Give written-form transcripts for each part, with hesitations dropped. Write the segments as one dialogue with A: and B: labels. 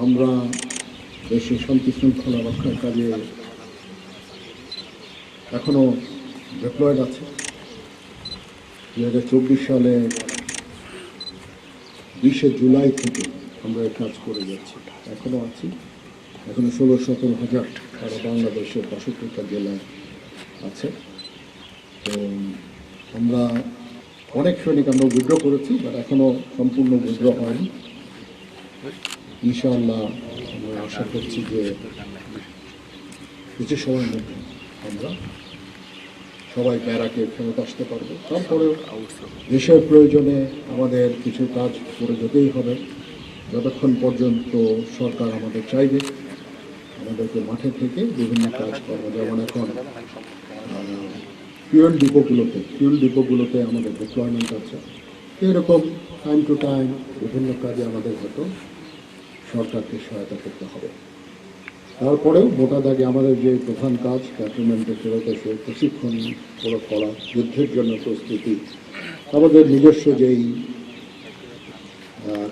A: আমরা দেশে শান্তি শৃঙ্খলা রক্ষার কাজে এখনও ডিপ্লয়েড আছে। 2024 সালে 20শে জুলাই থেকে আমরা এই কাজ করে যাচ্ছি, এখনও আছি। এখনো 16-17 হাজার সারা বাংলাদেশের 62টা জেলায় আছে। তো আমরা অনেক সৈনিক আমরা উইথড্র করেছি, বাট এখনও সম্পূর্ণ উইথড্র হয়নি। ইনশাআল্লাহ আমরা আশা করছি যে কিছু সময়ের মধ্যে আমরা সবাই ব্যারাকে ফেরত আসতে পারবো। তারপরেও দেশের প্রয়োজনে আমাদের কিছু কাজ করে যেতেই হবে, যতক্ষণ পর্যন্ত সরকার আমাদের চাইবে আমাদেরকে মাঠে থেকে বিভিন্ন কাজ করবো। যেমন এখন ফুয়েল ডিপোগুলোতে আমাদের ডিপ্লয়মেন্ট আছে। এরকম টাইম টু টাইম বিভিন্ন কাজে আমাদের হয়তো সরকারকে সহায়তা করতে হবে। তারপরেও মোটা দাগে আমাদের যে প্রধান কাজ ক্যান্টনমেন্টে ফেরত এসে প্রশিক্ষণ করা, যুদ্ধের জন্য প্রস্তুতি, আমাদের নিজস্ব যেই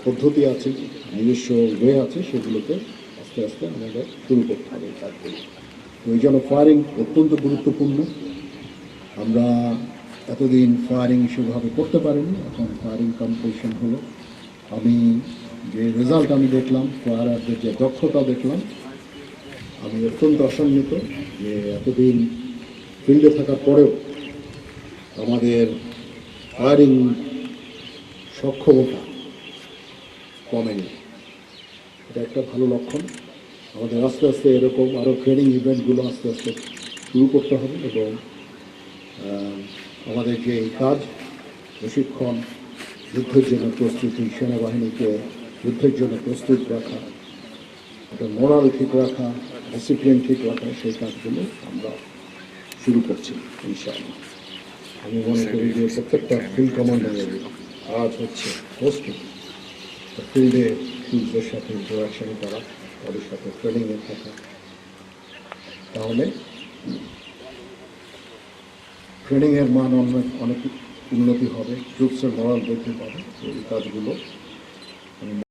A: পদ্ধতি আছে, নিজস্ব ওয়ে আছে, সেগুলোকে আস্তে আস্তে আমাদের শুরু করতে হবে কাজগুলো। ওই জন্য ফায়ারিং অত্যন্ত গুরুত্বপূর্ণ। আমরা এতদিন ফায়ারিং সেভাবে করতে পারিনি, এখন ফায়ারিং কম্পিটিশন হলো। আমি যে রেজাল্ট আমি দেখলাম, ফায়ারারদের যে দক্ষতা দেখলাম, আমি অত্যন্ত আশান্বিত যে এতদিন ফিল্ডে থাকার পরেও আমাদের ফায়ারিং সক্ষমতা কমেনি। এটা একটা ভালো লক্ষণ। আমাদের আস্তে আস্তে এরকম আরও ট্রেনিং ইভেন্টগুলো আস্তে আস্তে শুরু করতে হবে এবং আমাদের যে কাজ প্রশিক্ষণ, যুদ্ধের জন্য প্রস্তুতি, সেনাবাহিনীকে যুদ্ধের জন্য প্রস্তুত রাখা, একটা মোরাল ঠিক রাখা, ডিসিপ্লিন ঠিক রাখা, সেই কাজগুলো আমরা শুরু করছি ইনশাআল্লাহ। আমি মনে করি যে প্রত্যেকটা ফিল্ড কমান্ডারের কাজ হচ্ছে ফিল্ডে ফিল্ডের সাথে ইন্টারাকশন করা, তাদের সাথে ট্রেনিংয়ে থাকা, তাহলে ট্রেনিংয়ের মান অনেক উন্নতি হবে, ট্রুপসের মরাল বৃদ্ধি পাবে। এই কাজগুলো